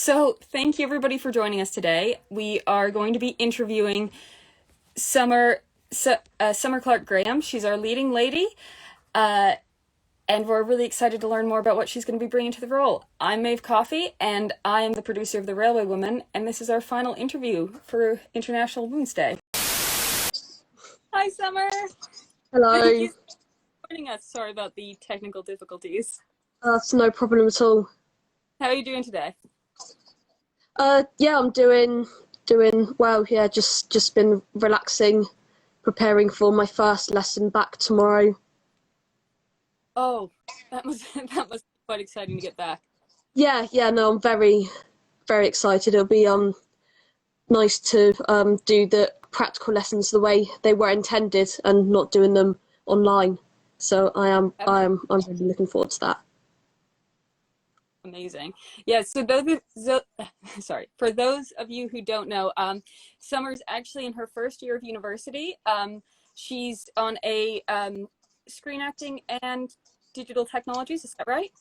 So thank you everybody for joining us today. We are going to be interviewing Summer Clark Graham. She's our leading lady, and we're really excited to learn more about what she's going to be bringing to the role. I'm Maeve Coffey, and I am the producer of The Railway Woman, and this is our final interview for International Women's Day. Hi, Summer. Hello. Thank you for joining us. Sorry about the technical difficulties. That's no problem at all. How are you doing today? Yeah, I'm doing well. Yeah, just been relaxing, preparing for my first lesson back tomorrow. Oh, that must be quite exciting to get back. Yeah, no, I'm very excited. It'll be nice to do the practical lessons the way they were intended and not doing them online. So I'm really looking forward to that. Amazing. Yeah, so for those of you who don't know, Summer's actually in her first year of university. She's on a screen acting and digital technologies, is that right?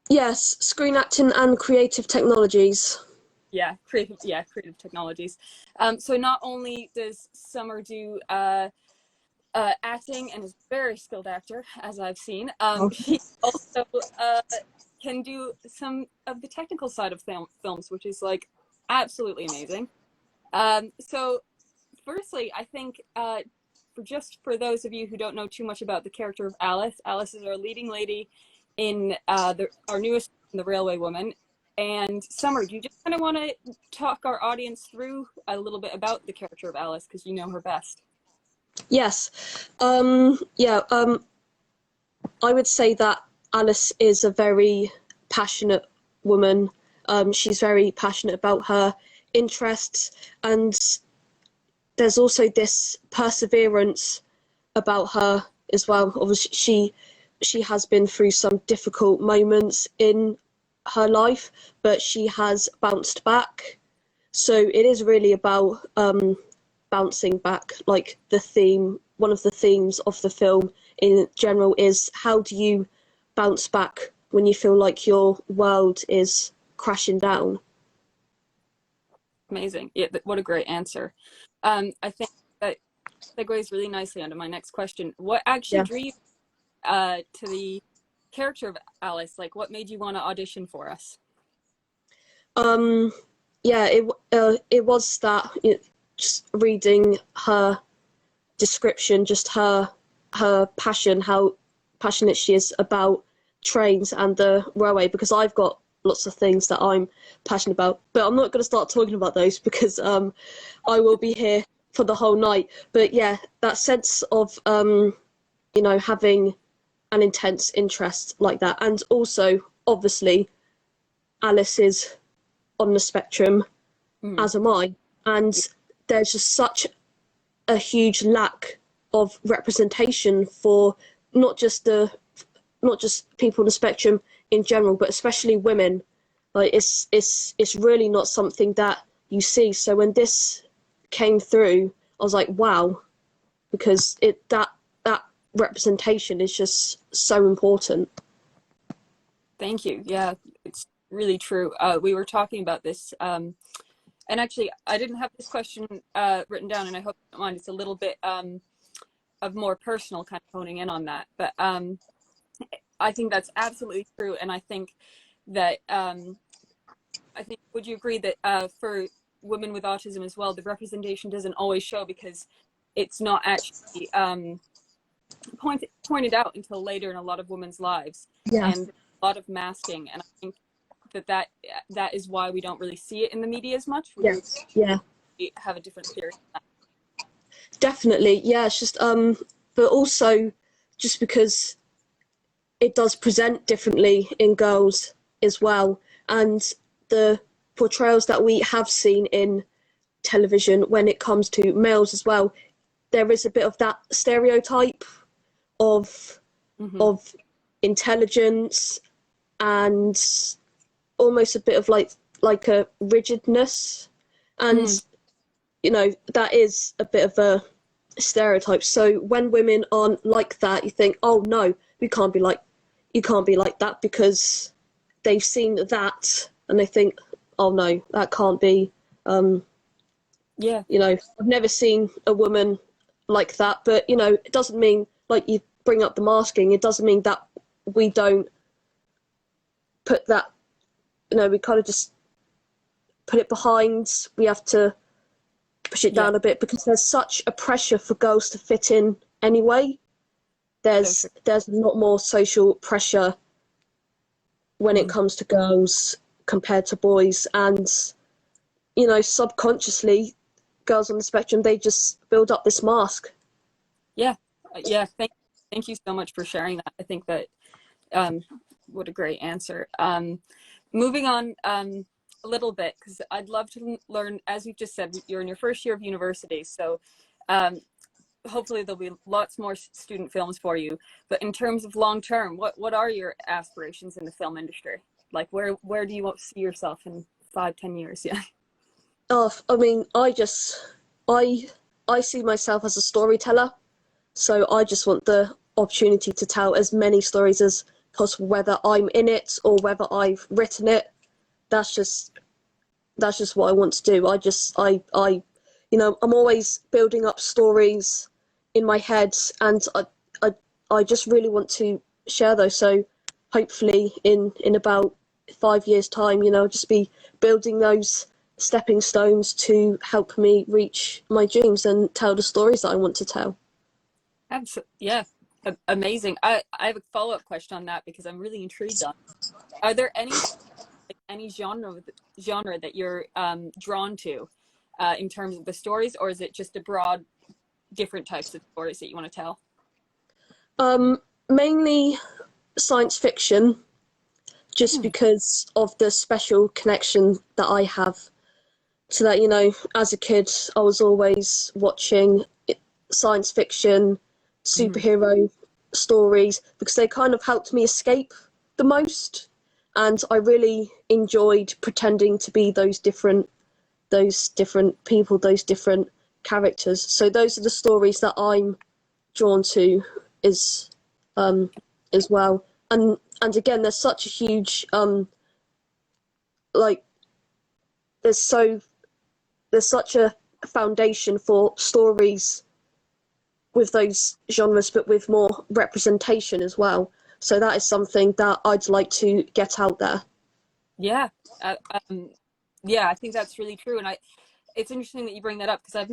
Yes, screen acting and creative technologies. Yeah, creative technologies. So not only does Summer do acting and is a very skilled actor, as I've seen, she also can do some of the technical side of films, which is like absolutely amazing. So firstly, I think for those of you who don't know too much about the character of Alice is our leading lady in our newest, The Railway Woman. And Summer, do you just kind of want to talk our audience through a little bit about the character of Alice, because you know her best? Yes. I would say that Alice is a very passionate woman. She's very passionate about her interests, and there's also this perseverance about her as well. Obviously, she has been through some difficult moments in her life, but she has bounced back. So it is really about bouncing back. Like one of the themes of the film in general is, how do you bounce back when you feel like your world is crashing down? Amazing. Yeah, what a great answer. I think that segues really nicely onto my next question. What actually drew you to the character of Alice? Like, what made you want to audition for us? It was that, just reading her description, just her passion, how passionate she is about trains and the railway, because I've got lots of things that I'm passionate about, but I'm not going to start talking about those because I will be here for the whole night. But yeah, that sense of having an intense interest like that, and also obviously Alice is on the spectrum, as am I, and there's just such a huge lack of representation for not just people on the spectrum in general, but especially women. Like it's really not something that you see. So when this came through, I was like, wow, because that representation is just so important. Thank you. Yeah, it's really true. We were talking about this, and actually, I didn't have this question written down, and I hope you don't mind. It's a little bit of more personal, kind of honing in on that. But I think that's absolutely true, and I think that would you agree that for women with autism as well, the representation doesn't always show because it's not actually pointed out until later in a lot of women's lives, and a lot of masking, and I think that is why we don't really see it in the media as much. We have a different theory on that. Definitely, yeah. It's just but also just because it does present differently in girls as well, and the portrayals that we have seen in television when it comes to males as well, there is a bit of that stereotype of intelligence and almost a bit of like a rigidness, and that is a bit of a stereotype. So when women aren't like that, you think, oh no, you can't be like that, because they've seen that and they think, oh no, that can't be. Yeah, You know, I've never seen a woman like that, but you know, it doesn't mean, like you bring up the masking, it doesn't mean that we don't put that, you know, we kind of just put it behind. We have to push it yeah, down a bit because there's such a pressure for girls to fit in anyway. so true. There's a lot more social pressure when it Mhm. comes to girls compared to boys, and you know, subconsciously, girls on the spectrum, they just build up this mask. Yeah, yeah. Thank you so much for sharing that. I think that um, what a great answer. Moving on a little bit, because I'd love to learn, as you've just said, you're in your first year of university, so um, hopefully there'll be lots more student films for you. But in terms of long term, what are your aspirations in the film industry? Like, where do you want to see yourself in 5, 10 years? Yeah. Oh, I mean, I I see myself as a storyteller, so I just want the opportunity to tell as many stories as possible, whether I'm in it or whether I've written it. That's just that's just what I want to do. I you know, I'm always building up stories in my head, and I, I just really want to share those. So hopefully in about 5 years time, you know, I'll just be building those stepping stones to help me reach my dreams and tell the stories that I want to tell. Absolutely. Yeah. Amazing. I have a follow-up question on that because I'm really intrigued on. Are there any genre that you're drawn to in terms of the stories, or is it just a broad different types of stories that you want to tell? Mainly science fiction, just Hmm. because of the special connection that I have to that. You know, as a kid, I was always watching science fiction, Mm-hmm. superhero stories because they kind of helped me escape the most. And I really enjoyed pretending to be those different people, those different characters. So those are the stories that I'm drawn to, is um, as well. And again, there's such a huge like there's so there's such a foundation for stories with those genres, but with more representation as well. So that is something that I'd like to get out there. Yeah. Uh, um, yeah, I think that's really true. And it's interesting that you bring that up because I've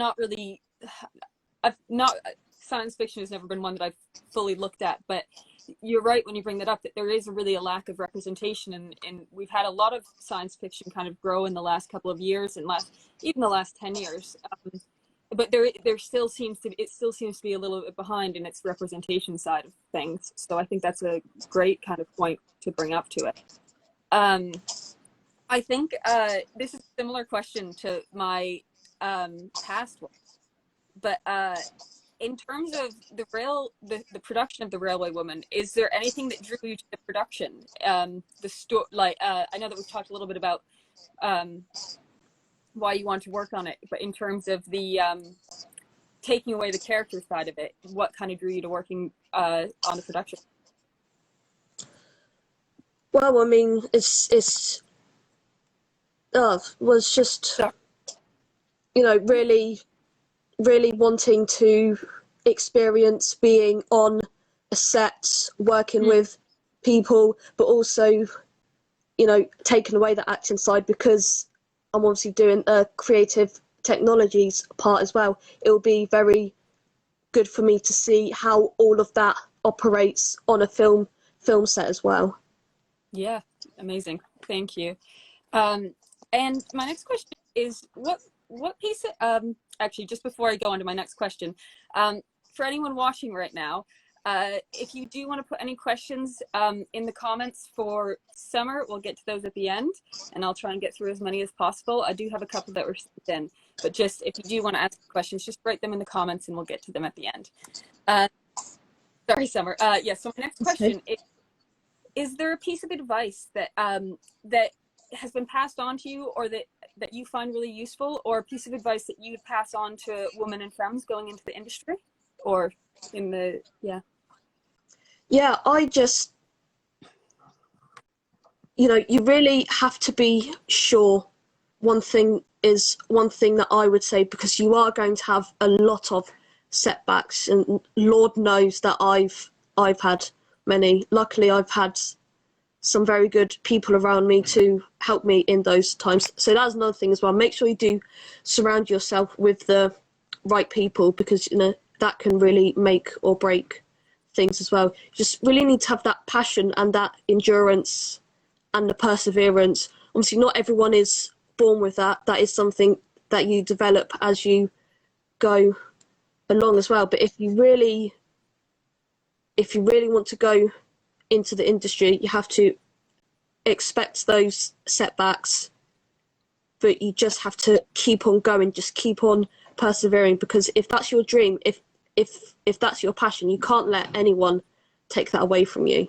not, science fiction has never been one that I've fully looked at, but you're right when you bring that up that there is really a lack of representation, and we've had a lot of science fiction kind of grow in the last couple of years and even the last 10 years. But there still seems to be a little bit behind in its representation side of things. So I think that's a great kind of point to bring up to it. Um, I think this is a similar question to my past one, but in terms of the production of the Railway Woman, is there anything that drew you to the production? I know that we've talked a little bit about um, why you want to work on it, but in terms of the taking away the character side of it, what kind of drew you to working on the production? Well, I mean, it's was just, you know, really wanting to experience being on a set, working Mm, with people, but also, you know, taking away the acting side because I'm obviously doing a creative technologies part as well. It'll be very good for me to see how all of that operates on a film set as well. yeah, amazing. Thank you. Um, and my next question is what piece of, actually just before I go on to my next question, for anyone watching right now, if you do want to put any questions in the comments for Summer, we'll get to those at the end, and I'll try and get through as many as possible. I do have a couple that were sent in, but just if you do want to ask questions, just write them in the comments and we'll get to them at the end. Uh, sorry, Summer. Yeah, so my next Okay. question is there a piece of advice that has been passed on to you, or that you find really useful, or a piece of advice that you'd pass on to women and femmes going into the industry, or in the yeah? Yeah, I just, you know, you really have to be sure one thing that I would say, because you are going to have a lot of setbacks, and Lord knows that I've had many. Luckily, I've had some very good people around me to help me in those times. So that's another thing as well. Make sure you do surround yourself with the right people, because that can really make or break things as well. You just really need to have that passion and that endurance and the perseverance. Obviously, not everyone is born with that. That is something that you develop as you go along as well. But if you really want to go into the industry, you have to expect those setbacks, but you just have to keep on going, just keep on persevering, because if that's your dream, if that's your passion, you can't let anyone take that away from you.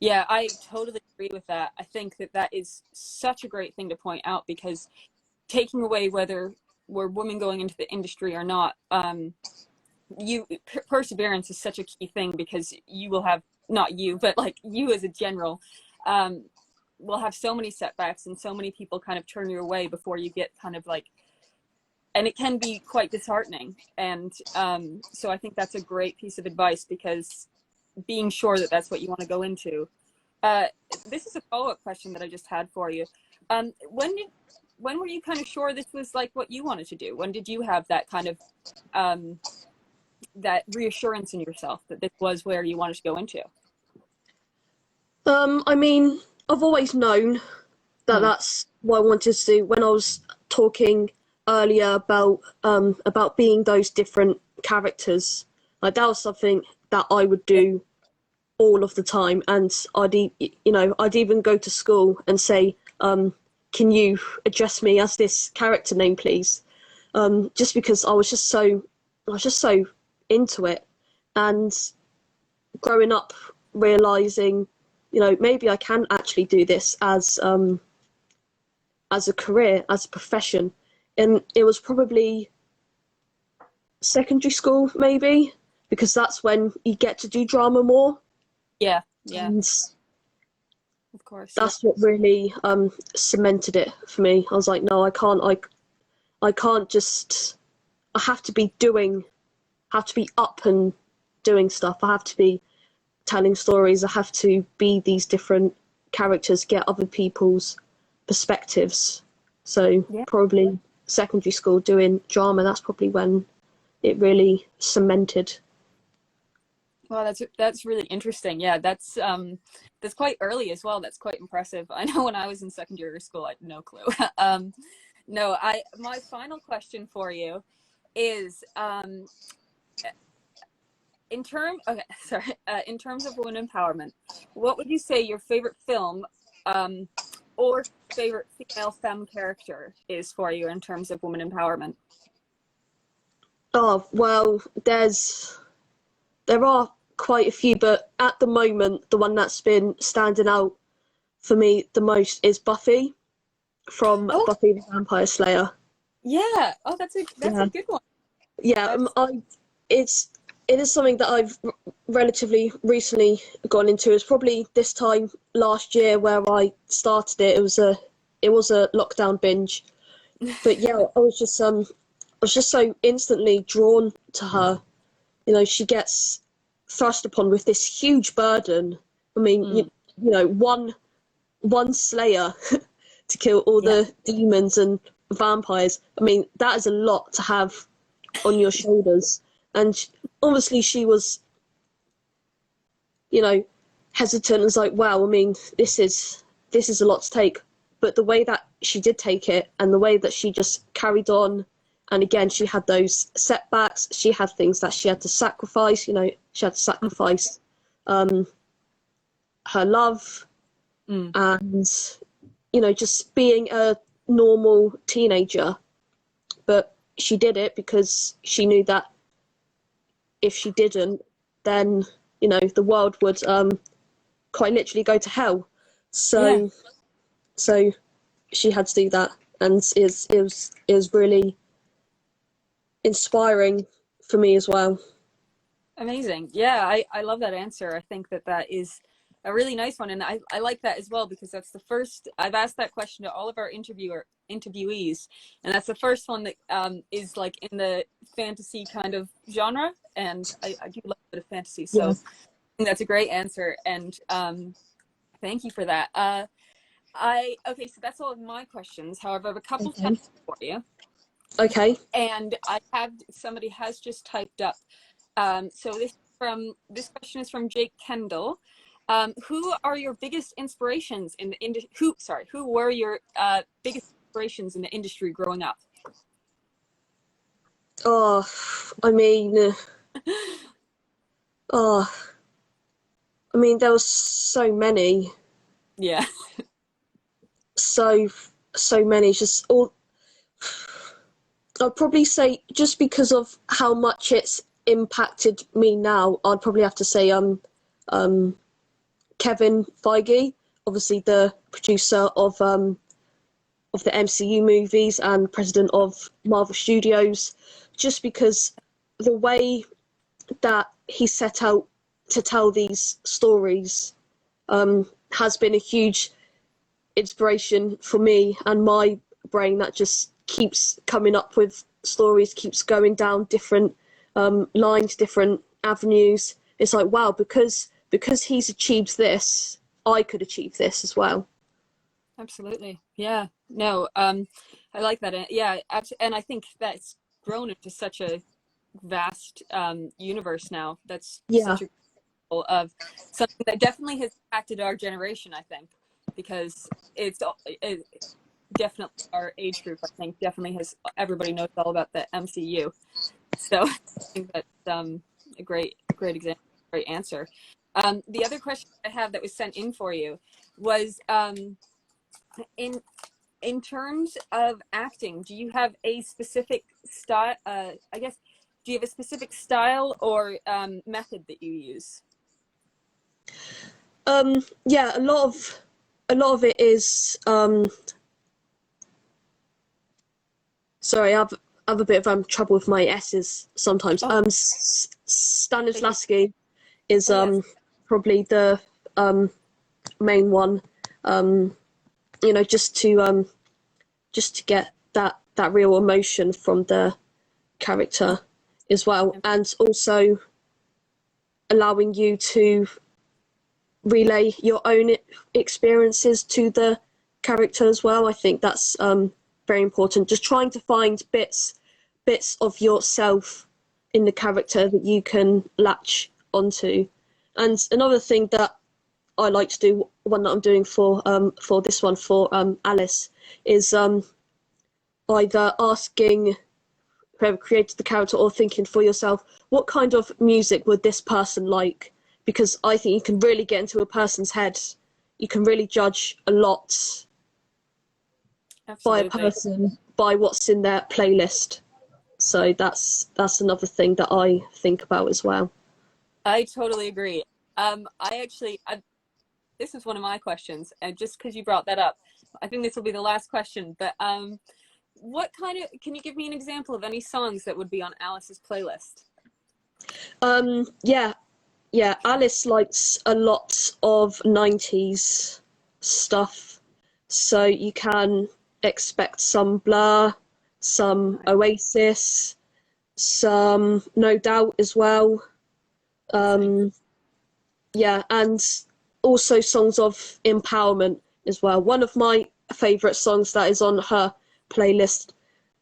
Yeah, I totally agree with that. I think that that is such a great thing to point out, because taking away whether we're women going into the industry or not, perseverance is such a key thing, because you will have, not you, but like you as a general, will have so many setbacks and so many people kind of turn you away before you get kind of like, and it can be quite disheartening. And so I think that's a great piece of advice, because being sure that that's what you want to go into. This is a follow-up question that I just had for you. When were you kind of sure this was like what you wanted to do? When did you have that kind of that reassurance in yourself that this was where you wanted to go into? I mean, I've always known that that's what I wanted to do. When I was talking earlier about being those different characters, like that was something that I would do all of the time. And I'd even go to school and say, can you address me as this character name, please? Just because I was just so into it. And growing up, realizing, maybe I can actually do this as a career, as a profession. And it was probably secondary school, maybe, because that's when you get to do drama more. Yeah, And of course. that's what really cemented it for me. I was like, no, I can't. I can't just. I have to be up and doing stuff. I have to be telling stories. I have to be these different characters, get other people's perspectives. So probably secondary school doing drama. That's probably when it really cemented. Wow, that's really interesting. Yeah, that's quite early as well. That's quite impressive. I know when I was in secondary school, I had no clue. No, my final question for you is in terms of women empowerment, what would you say your favorite film or favorite female femme character is for you in terms of women empowerment? Oh, well, there are quite a few, but at the moment, the one that's been standing out for me the most is Buffy from Buffy the Vampire Slayer. Yeah. Oh, that's a good one. Yeah, it is something that I've relatively recently gone into. It's probably this time last year where I started it. It was a lockdown binge, but yeah, I was just so instantly drawn to her. She gets thrust upon with this huge burden. I mean, one slayer to kill all the demons and vampires. I mean, that is a lot to have on your shoulders. And obviously she was, hesitant and was like, wow, I mean, this is a lot to take. But the way that she did take it and the way that she just carried on, and again, she had those setbacks, she had things that she had to sacrifice, she had to sacrifice her love and, just being a normal teenager. But she did it because she knew that if she didn't, then, the world would quite literally go to hell. So she had to do that, and it was really inspiring for me as well. Amazing. Yeah, I love that answer. I think that is a really nice one. And I like that as well, because that's the first, I've asked that question to all of our interviewees, and that's the first one that is like in the fantasy kind of genre. And I do love a bit of fantasy. So Yeah. I think that's a great answer. And thank you for that. Okay, so that's all of my questions. However, I have a couple questions for you. Okay. And somebody has just typed up. So this question is from Jake Kendall. Who are your biggest inspirations in the industry? Who were your biggest inspirations in the industry growing up? Oh, I mean, oh, I mean, there was so many, Yeah. so many. Just all. I'd probably say just because of how much it's impacted me now, I'd probably have to say Kevin Feige, obviously the producer of the MCU movies and president of Marvel Studios, just because the way that he set out to tell these stories has been a huge inspiration for me and my brain that just keeps coming up with stories, keeps going down different lines, different avenues. It's like, wow, because he's achieved this, I could achieve this as well. Absolutely. Yeah. No, I like that. Yeah, and I think that's grown into such a vast universe now. That's Yeah. such a example of something that definitely has impacted our generation, I think, because it definitely our age group, I think, definitely has, everybody knows all about the MCU. So I think that's a great example, great answer. The other question I have that was sent in for you was in terms of acting, do you have a specific style? I guess, do you have a specific style or method that you use? Yeah, a lot of it is sorry, I have a bit of trouble with my S's sometimes. Oh, Stanislavski is oh yes. probably the main one. You know, just to get that real emotion from the character as well, and also allowing you to relay your own experiences to the character as well. I think that's very important. Just trying to find bits of yourself in the character that you can latch onto. And another thing that I like to do, one that I'm doing for this one for Alice, is either asking whoever created the character or thinking for yourself, what kind of music would this person like? Because I think you can really get into a person's head. You can really judge a lot by a Absolutely. person by what's in their playlist. So that's another thing that I think about as well. I totally agree. This is one of my questions, and just because you brought that up, I think this will be the last question. But can you give me an example of any songs that would be on Alice's playlist? Yeah, Alice likes a lot of 90s stuff. So you can expect some Blur, some Oasis, some No Doubt as well. Yeah, and also songs of empowerment as well. One of my favourite songs that is on her playlist,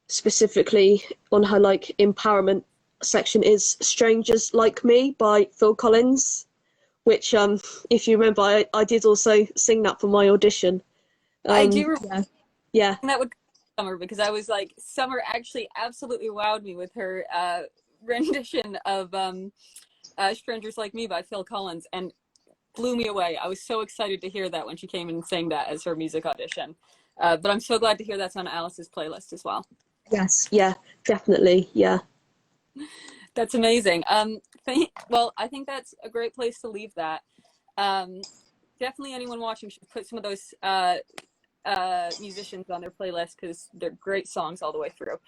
specifically on her like empowerment section, is Strangers Like Me by Phil Collins, which if you remember, I did also sing that for my audition. I do remember Yeah. that would Summer, because I was like, Summer actually absolutely wowed me with her rendition of Strangers Like Me by Phil Collins, and blew me away. I was so excited to hear that when she came and sang that as her music audition. But I'm so glad to hear that's on Alice's playlist as well. Yes. Yeah, definitely. Yeah. That's amazing. Well, I think that's a great place to leave that. Definitely anyone watching should put some of those musicians on their playlist, because they're great songs all the way through.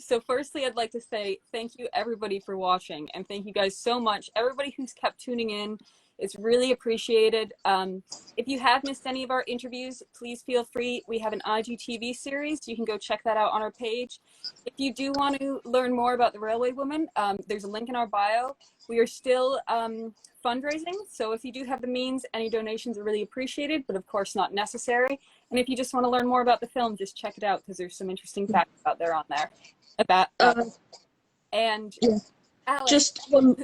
So firstly, I'd like to say thank you everybody for watching, and thank you guys so much, everybody who's kept tuning in It's really appreciated. If you have missed any of our interviews, please feel free. We have an IGTV series. You can go check that out on our page. If you do want to learn more about the Railway Woman, there's a link in our bio. We are still fundraising, so if you do have the means, any donations are really appreciated, but of course not necessary. And if you just want to learn more about the film, just check it out, because there's some interesting facts out there on there about and yeah. Alex, Just one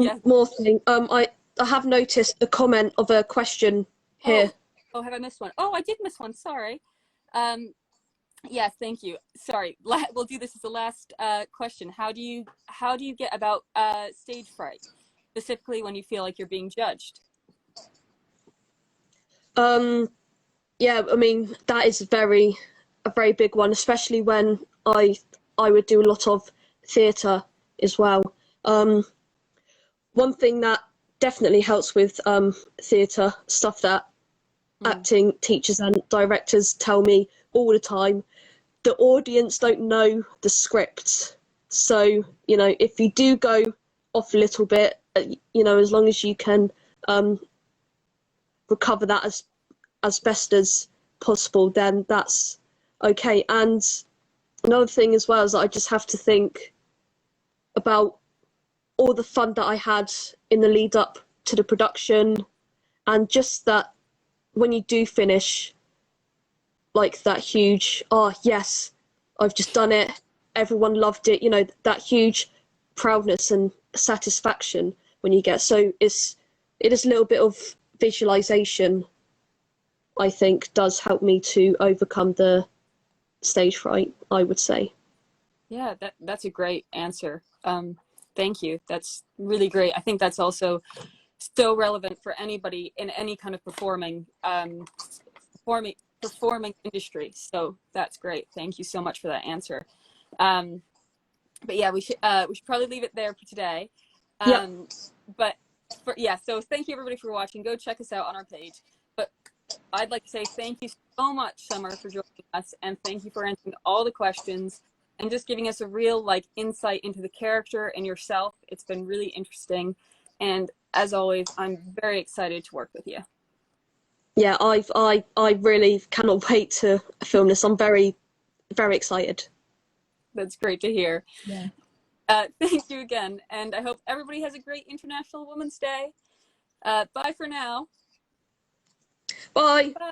yes. more thing. I have noticed a comment of a question here. Oh, have I missed one? Oh, I did miss one. Sorry. Yes, thank you. Sorry. We'll do this as the last question. How do you get about stage fright, specifically when you feel like you're being judged? Yeah, I mean, that is a very big one, especially when I would do a lot of theatre as well. One thing that definitely helps with theatre stuff that acting teachers and directors tell me all the time, the audience don't know the script. So, you know, if you do go off a little bit, you know, as long as you can recover that as best as possible, then that's okay. And another thing as well is that I just have to think about all the fun that I had in the lead up to the production, and just that when you do finish, like that huge, oh yes, I've just done it, everyone loved it, you know, that huge proudness and satisfaction when you get. So it is a little bit of visualization, I think, does help me to overcome the stage fright, I would say. Yeah, that's a great answer. Thank you. That's really great. I think that's also so relevant for anybody in any kind of performing industry. So that's great. Thank you so much for that answer. But yeah, we should probably leave it there for today. But so thank you everybody for watching. Go check us out on our page. But I'd like to say thank you so much, Summer, for joining us, and thank you for answering all the questions and just giving us a real insight into the character and yourself. It's been really interesting, and as always, I'm very excited to work with you. Yeah, I really cannot wait to film this. I'm very, very excited. That's great to hear. Yeah. Thank you again, and I hope everybody has a great International Women's Day. Bye for now. Bye. Bye.